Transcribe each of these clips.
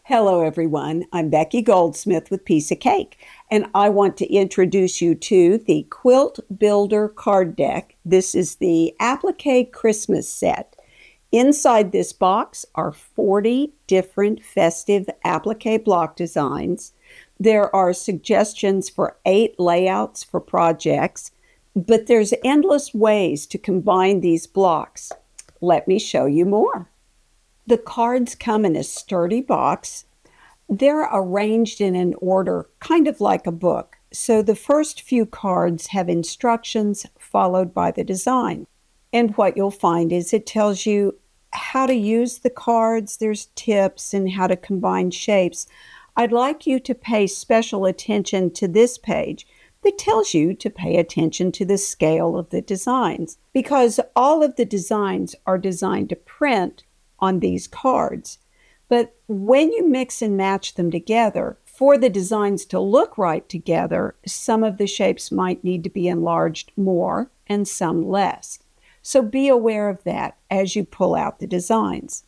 Hello, everyone. I'm Becky Goldsmith with Piece of Cake, and I want to introduce you to the Quilt Builder Card Deck. This is the Appliqué Christmas set. Inside this box are 40 different festive appliqué block designs. There are suggestions for 8 layouts for projects, but there's endless ways to combine these blocks. Let me show you more. The cards come in a sturdy box. They're arranged in an order, kind of like a book. So the first few cards have instructions followed by the design. And what you'll find is it tells you how to use the cards. There's tips and how to combine shapes. I'd like you to pay special attention to this page that tells you to pay attention to the scale of the designs, because all of the designs are designed to print on these cards. But when you mix and match them together, for the designs to look right together, some of the shapes might need to be enlarged more and some less. So be aware of that as you pull out the designs.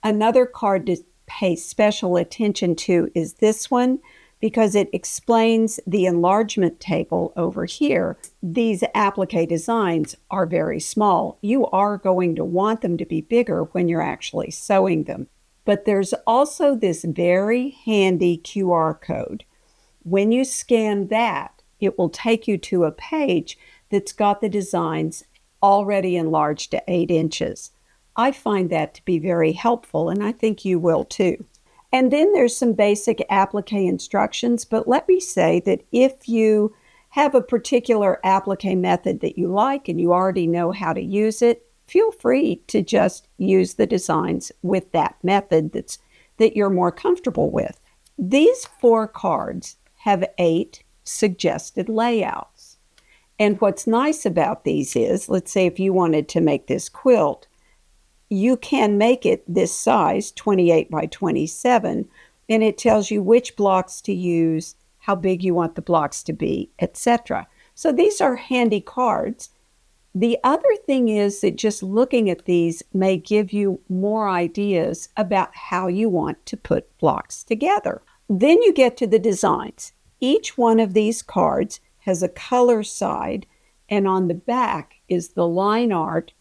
Another card to pay special attention to is this one, because it explains the enlargement table over here. These applique designs are very small. You are going to want them to be bigger when you're actually sewing them. But there's also this very handy QR code. When you scan that, it will take you to a page that's got the designs already enlarged to 8 inches. I find that to be very helpful, and I think you will too. And then there's some basic applique instructions, but let me say that if you have a particular applique method that you like and you already know how to use it, feel free to just use the designs with that method that you're more comfortable with. These 4 cards have 8 suggested layouts. And what's nice about these is, let's say if you wanted to make this quilt, you can make it this size, 28 by 27, and it tells you which blocks to use, how big you want the blocks to be, etc. So these are handy cards. The other thing is that just looking at these may give you more ideas about how you want to put blocks together. Then you get to the designs. Each one of these cards has a color side, and on the back is the line art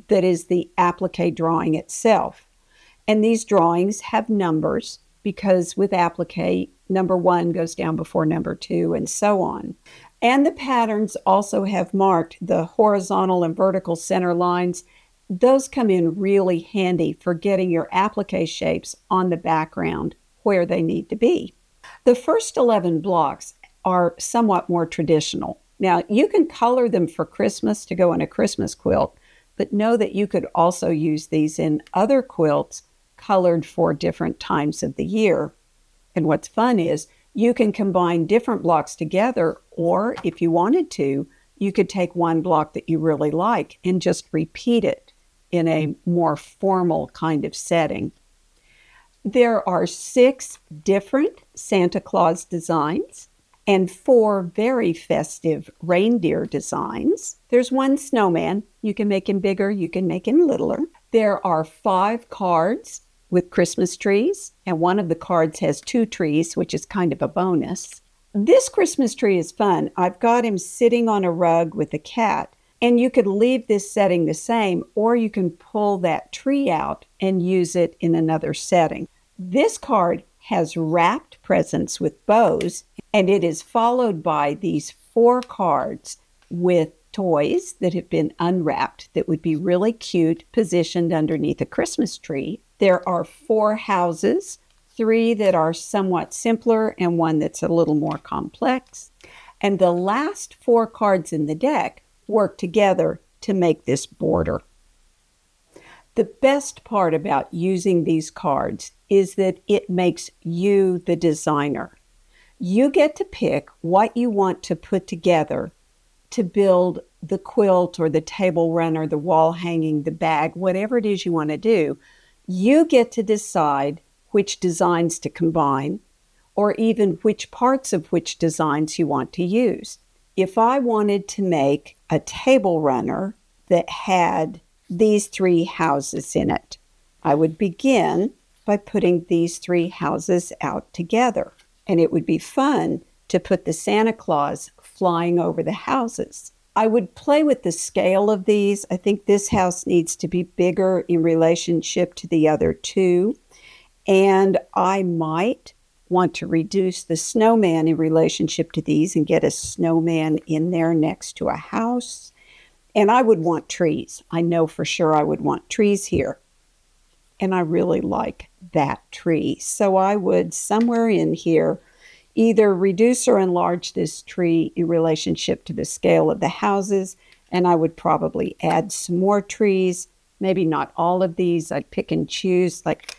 that is the applique drawing itself. And these drawings have numbers because with applique, number 1 goes down before number 2 and so on. And the patterns also have marked the horizontal and vertical center lines. Those come in really handy for getting your applique shapes on the background where they need to be. The first 11 blocks are somewhat more traditional. Now, you can color them for Christmas to go in a Christmas quilt, but know that you could also use these in other quilts colored for different times of the year. And what's fun is you can combine different blocks together, or if you wanted to, you could take one block that you really like and just repeat it in a more formal kind of setting. There are 6 different Santa Claus designs and 4 very festive reindeer designs. There's 1 snowman. You can make him bigger, you can make him littler. There are 5 cards with Christmas trees, and one of the cards has 2 trees, which is kind of a bonus. This Christmas tree is fun. I've got him sitting on a rug with a cat, and you could leave this setting the same, or you can pull that tree out and use it in another setting. This card has wrapped presents with bows, and it is followed by these 4 cards with toys that have been unwrapped that would be really cute positioned underneath a Christmas tree. There are 4 houses, 3 that are somewhat simpler and 1 that's a little more complex. And the last 4 cards in the deck work together to make this border. The best part about using these cards is that it makes you the designer. You get to pick what you want to put together to build the quilt or the table runner, the wall hanging, the bag, whatever it is you want to do. You get to decide which designs to combine, or even which parts of which designs you want to use. If I wanted to make a table runner that had these 3 houses in it, I would begin by putting these three houses out together. And it would be fun to put the Santa Claus flying over the houses. I would play with the scale of these. I think this house needs to be bigger in relationship to the other two. And I might want to reduce the snowman in relationship to these and get a snowman in there next to a house. And I would want trees. I know for sure I would want trees here. And I really like that tree. So I would, somewhere in here, either reduce or enlarge this tree in relationship to the scale of the houses, and I would probably add some more trees. Maybe not all of these. I'd pick and choose. Like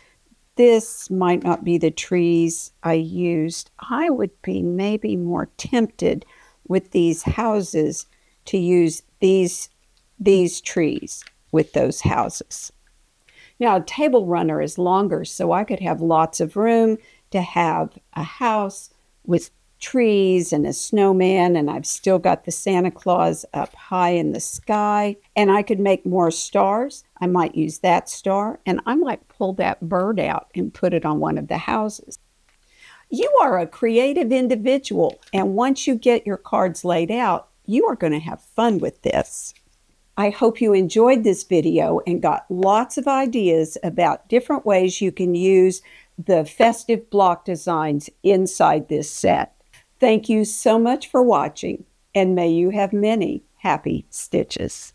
this might not be the trees I used. I would be maybe more tempted with these houses to use these trees with those houses. Now, a table runner is longer, so I could have lots of room to have a house with trees and a snowman, and I've still got the Santa Claus up high in the sky. And I could make more stars. I might use that star, and I might pull that bird out and put it on one of the houses. You are a creative individual, and once you get your cards laid out, you are going to have fun with this. I hope you enjoyed this video and got lots of ideas about different ways you can use the festive block designs inside this set. Thank you so much for watching, and may you have many happy stitches.